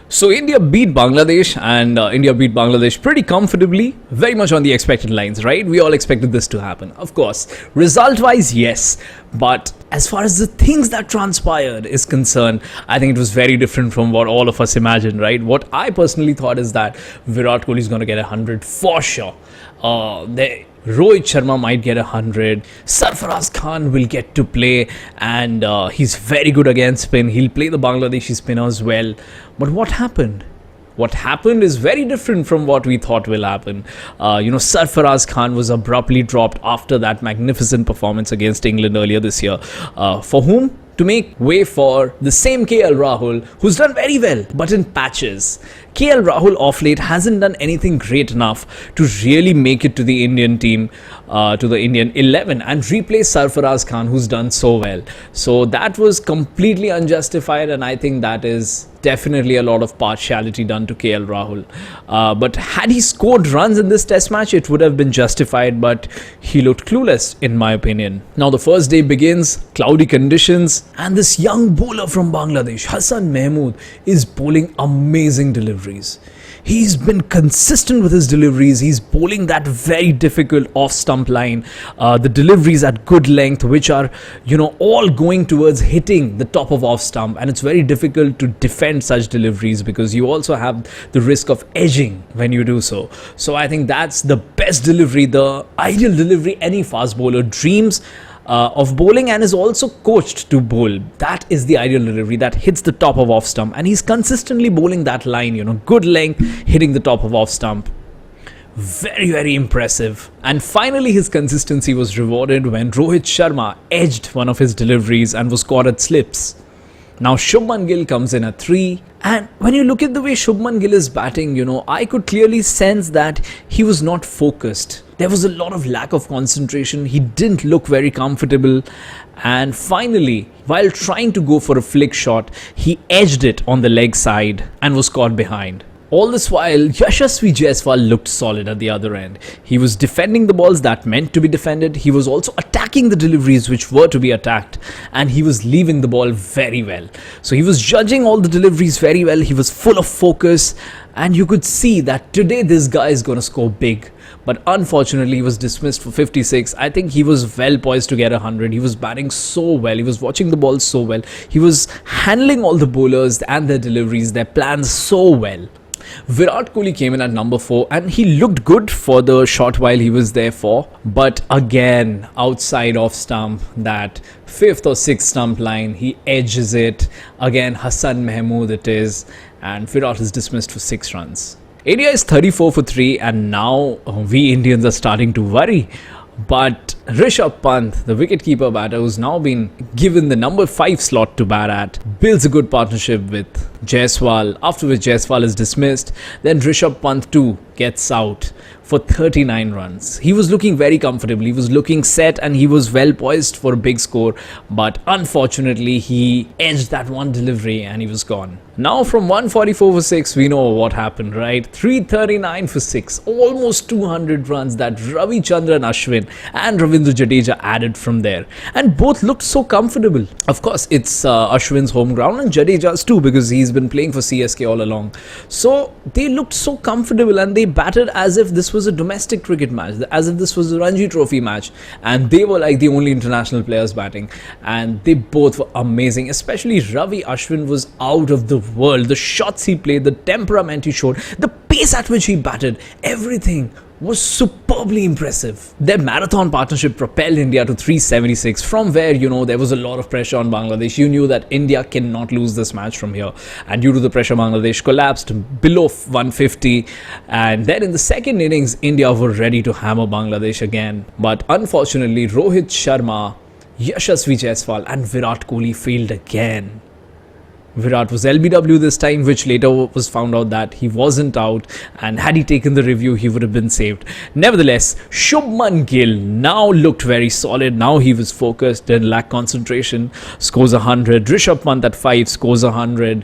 So India beat Bangladesh, and India beat Bangladesh pretty comfortably, very much on the expected lines, right? We all expected this to happen. Of course, result-wise, yes, but as far as the things that transpired is concerned, I think it was very different from what all of us imagined, right? What I personally thought is that Virat Kohli is going to get 100 for sure. Rohit Sharma might get 100. Sarfaraz Khan will get to play, and he's very good against spin. He'll play the Bangladeshi spinners well. But what happened? What happened is very different from what we thought will happen. Sarfaraz Khan was abruptly dropped after that magnificent performance against England earlier this year. For whom? To make way for the same KL Rahul, who's done very well, but in patches. KL Rahul off late hasn't done anything great enough to really make it to the Indian team, to the Indian 11, and replace Sarfaraz Khan, who's done so well. So that was completely unjustified, and I think that is definitely a lot of partiality done to KL Rahul. But had he scored runs in this test match, it would have been justified, but he looked clueless, in my opinion. Now the first day begins, cloudy conditions, and this young bowler from Bangladesh, Hassan Mahmood, is bowling amazing deliveries. He's been consistent with his deliveries. He's bowling that very difficult off-stump line. The deliveries at good length, which are, all going towards hitting the top of off-stump. And it's very difficult to defend such deliveries because you also have the risk of edging when you do so. So I think that's the best delivery, the ideal delivery any fast bowler dreams of bowling, and is also coached to bowl. That is the ideal delivery that hits the top of off stump, and he's consistently bowling that line, good length, hitting the top of off stump. Very, very impressive. And finally his consistency was rewarded when Rohit Sharma edged one of his deliveries and was caught at slips. Now Shubman Gill comes in at 3, and when you look at the way Shubman Gill is batting, I could clearly sense that he was not focused. There was a lot of lack of concentration. He didn't look very comfortable, and finally, while trying to go for a flick shot, he edged it on the leg side and was caught behind. All this while, Yashasvi Jaiswal looked solid at the other end. He was defending the balls that meant to be defended. He was also attacking the deliveries which were to be attacked. And he was leaving the ball very well. So he was judging all the deliveries very well. He was full of focus. And you could see that today this guy is going to score big. But unfortunately, he was dismissed for 56. I think he was well poised to get 100. He was batting so well. He was watching the ball so well. He was handling all the bowlers and their deliveries, their plans so well. Virat Kohli came in at number 4, and he looked good for the short while he was there for. But again, outside off stump, that 5th or 6th stump line, he edges it. Again, Hassan Mahmood it is, and Virat is dismissed for 6 runs. India is 34 for 3, and now we Indians are starting to worry. But Rishabh Pant, the wicketkeeper batter, who's now been given the number 5 slot to bat at, builds a good partnership with Jaiswal, after which Jaiswal is dismissed. Then Rishabh Pant too gets out for 39 runs. He was looking very comfortable, he was looking set, and he was well poised for a big score. But unfortunately, he edged that one delivery and he was gone. Now from 144 for 6, we know what happened, right? 339 for 6, almost 200 runs that Ravichandran Ashwin and Ravindra Jadeja added from there. And both looked so comfortable. Of course, it's Ashwin's home ground and Jadeja's too, because he's been playing for CSK all along. So they looked so comfortable, and they batted as if this was a domestic cricket match, as if this was a Ranji Trophy match, and they were like the only international players batting, and they both were amazing. Especially Ravi Ashwin was out of the world. The shots he played, the temperament he showed, the pace at which he batted, everything was superbly impressive. Their marathon partnership propelled India to 376, from where, there was a lot of pressure on Bangladesh. You knew that India cannot lose this match from here. And due to the pressure, Bangladesh collapsed below 150. And then in the second innings, India were ready to hammer Bangladesh again. But unfortunately, Rohit Sharma, Yashasvi Jaiswal and Virat Kohli failed again. Virat was LBW this time, which later was found out that he wasn't out, and had he taken the review, he would have been saved. Nevertheless, Shubman Gill now looked very solid. Now he was focused, didn't lack concentration, scores 100. Rishabh Pant at 5 scores 100.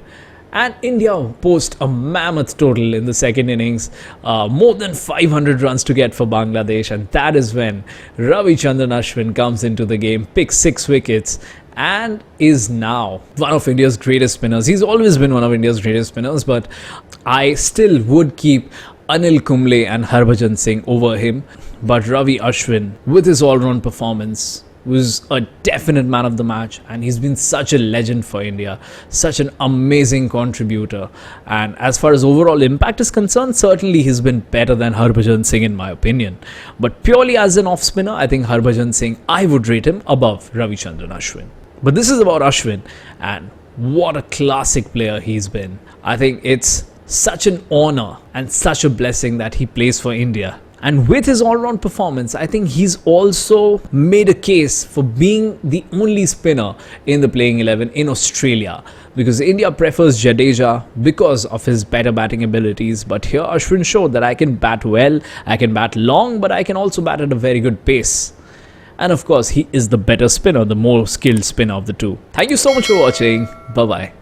And India post a mammoth total in the second innings, more than 500 runs to get for Bangladesh, and that is when Ravichandran Ashwin comes into the game, picks 6 wickets, and is now one of India's greatest spinners. He's always been one of India's greatest spinners, but I still would keep Anil Kumble and Harbhajan Singh over him. But Ravi Ashwin, with his all-round performance, was a definite man of the match, and he's been such a legend for India, such an amazing contributor. And as far as overall impact is concerned, certainly he's been better than Harbhajan Singh in my opinion. But purely as an off spinner, I think Harbhajan Singh, I would rate him above Ravichandran Ashwin. But this is about Ashwin, and what a classic player he's been. I think it's such an honor and such a blessing that he plays for India. And with his all-round performance, I think he's also made a case for being the only spinner in the playing 11 in Australia, because India prefers Jadeja because of his better batting abilities. But here Ashwin showed that I can bat well, I can bat long, but I can also bat at a very good pace. And of course, he is the better spinner, the more skilled spinner of the two. Thank you so much for watching. Bye-bye.